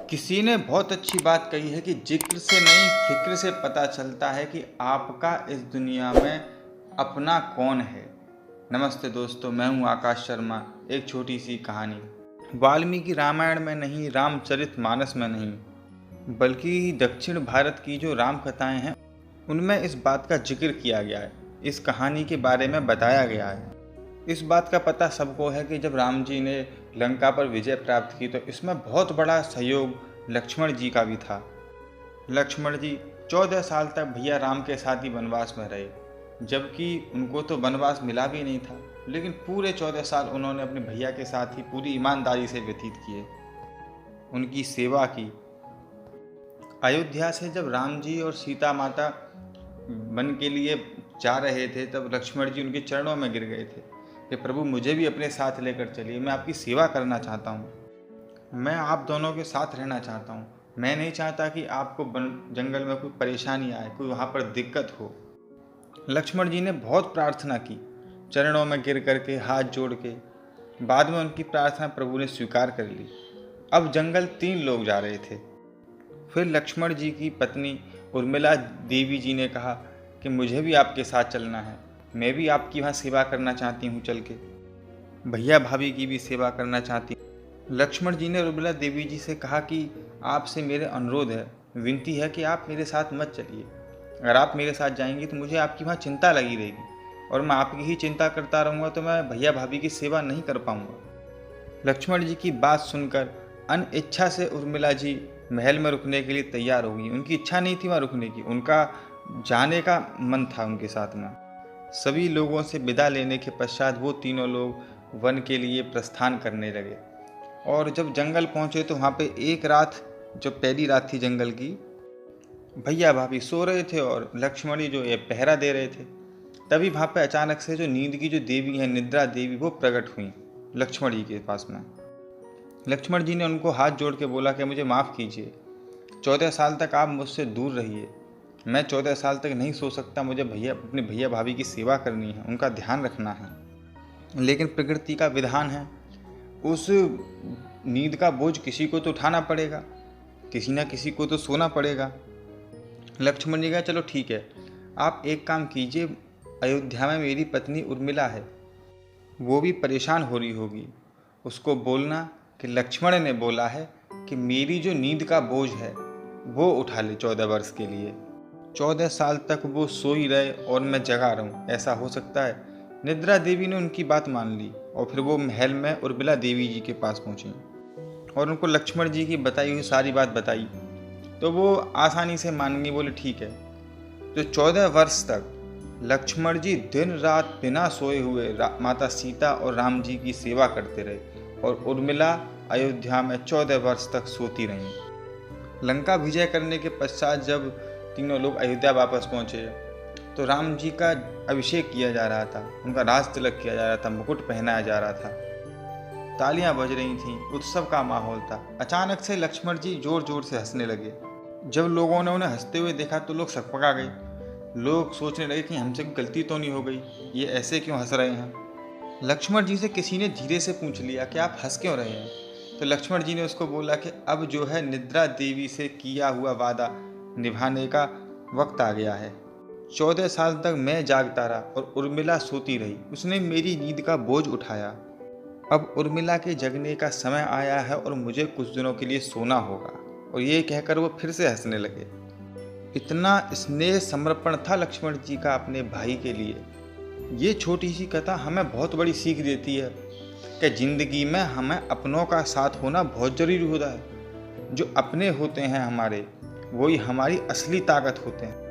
किसी ने बहुत अच्छी बात कही है कि जिक्र से नहीं फिक्र से पता चलता है कि आपका इस दुनिया में अपना कौन है। नमस्ते दोस्तों, मैं हूं आकाश शर्मा। एक छोटी सी कहानी। वाल्मीकि रामायण में नहीं, रामचरितमानस में नहीं, बल्कि दक्षिण भारत की जो राम कथाएं हैं उनमें इस बात का जिक्र किया गया है। इस कहानी के बारे में बताया गया है। इस बात का पता सबको है कि जब राम जी ने लंका पर विजय प्राप्त की तो इसमें बहुत बड़ा सहयोग लक्ष्मण जी का भी था। लक्ष्मण जी 14 साल तक भैया राम के साथ ही वनवास में रहे, जबकि उनको तो वनवास मिला भी नहीं था, लेकिन पूरे 14 साल उन्होंने अपने भैया के साथ ही पूरी ईमानदारी से व्यतीत किए, उनकी सेवा की। अयोध्या से जब राम जी और सीता माता वन के लिए जा रहे थे तब लक्ष्मण जी उनके चरणों में गिर गए थे कि प्रभु मुझे भी अपने साथ लेकर चलिए, मैं आपकी सेवा करना चाहता हूँ, मैं आप दोनों के साथ रहना चाहता हूँ। मैं नहीं चाहता कि आपको जंगल में कोई परेशानी आए, कोई वहाँ पर दिक्कत हो। लक्ष्मण जी ने बहुत प्रार्थना की, चरणों में गिर करके, हाथ जोड़ के। बाद में उनकी प्रार्थना प्रभु ने स्वीकार कर ली। अब जंगल 3 लोग जा रहे थे। फिर लक्ष्मण जी की पत्नी उर्मिला देवी जी ने कहा कि मुझे भी आपके साथ चलना है, मैं भी आपकी वहाँ सेवा करना चाहती हूँ, चल के भैया भाभी की भी सेवा करना चाहती हूँ। लक्ष्मण जी ने उर्मिला देवी जी से कहा कि आपसे मेरे अनुरोध है, विनती है कि आप मेरे साथ मत चलिए। अगर आप मेरे साथ जाएंगी तो मुझे आपकी वहाँ चिंता लगी रहेगी, और मैं आपकी ही चिंता करता रहूँगा तो मैं भैया भाभी की सेवा नहीं कर पाऊँगा। लक्ष्मण जी की बात सुनकर अनिच्छा से उर्मिला जी महल में रुकने के लिए तैयार हो गई। उनकी इच्छा नहीं थी वहाँ रुकने की, उनका जाने का मन था उनके साथ में। सभी लोगों से विदा लेने के पश्चात वो तीनों लोग वन के लिए प्रस्थान करने लगे। और जब जंगल पहुंचे तो वहाँ पे एक रात, जो पहली रात थी जंगल की, भैया भाभी सो रहे थे और लक्ष्मण जी जो ये पहरा दे रहे थे। तभी वहाँ पे अचानक से जो नींद की जो देवी है, निद्रा देवी, वो प्रकट हुई लक्ष्मण जी के पास में। लक्ष्मण जी ने उनको हाथ जोड़ के बोला कि मुझे माफ़ कीजिए, 14 साल तक आप मुझसे दूर रहिए, मैं 14 साल तक नहीं सो सकता, मुझे अपने भैया भाभी की सेवा करनी है, उनका ध्यान रखना है। लेकिन प्रकृति का विधान है, उस नींद का बोझ किसी को तो उठाना पड़ेगा, किसी ना किसी को तो सोना पड़ेगा। लक्ष्मण जी कहा चलो ठीक है, आप एक काम कीजिए, अयोध्या में मेरी पत्नी उर्मिला है, वो भी परेशान हो रही होगी, उसको बोलना कि लक्ष्मण ने बोला है कि मेरी जो नींद का बोझ है वो उठा ले 14 वर्ष के लिए। 14 साल तक वो सोई रहे और मैं जगा रहूं, ऐसा हो सकता है? निद्रा देवी ने उनकी बात मान ली और फिर वो महल में उर्मिला देवी जी के पास पहुंची और उनको लक्ष्मण जी की बताई हुई सारी बात बताई। तो वो आसानी से मान गई, बोले ठीक है। तो 14 वर्ष तक लक्ष्मण जी दिन रात बिना सोए हुए माता सीता और राम जी की सेवा करते रहे, और उर्मिला अयोध्या में 14 वर्ष तक सोती रहीं। लंका विजय करने के पश्चात जब तीनों लोग अयोध्या वापस पहुंचे तो राम जी का अभिषेक किया जा रहा था, उनका राज तिलक किया जा रहा था, मुकुट पहनाया जा रहा था, तालियां बज रही थीं, उत्सव का माहौल था। अचानक से लक्ष्मण जी जोर जोर से हंसने लगे। जब लोगों ने उन्हें हंसते हुए देखा तो लोग सकपका गए। लोग सोचने लगे कि हमसे कोई गलती तो नहीं हो गई, ये ऐसे क्यों हंस रहे हैं। लक्ष्मण जी से किसी ने धीरे से पूछ लिया कि आप हंस क्यों रहे हैं। तो लक्ष्मण जी ने उसको बोला कि अब जो है निद्रा देवी से किया हुआ वादा निभाने का वक्त आ गया है। 14 साल तक मैं जागता रहा और उर्मिला सोती रही, उसने मेरी नींद का बोझ उठाया। अब उर्मिला के जगने का समय आया है और मुझे कुछ दिनों के लिए सोना होगा। और ये कहकर वो फिर से हंसने लगे। इतना स्नेह समर्पण था लक्ष्मण जी का अपने भाई के लिए। ये छोटी सी कथा हमें बहुत बड़ी सीख देती है कि ज़िंदगी में हमें अपनों का साथ होना बहुत ज़रूरी होता है। जो अपने होते हैं हमारे, वही हमारी असली ताकत होते हैं।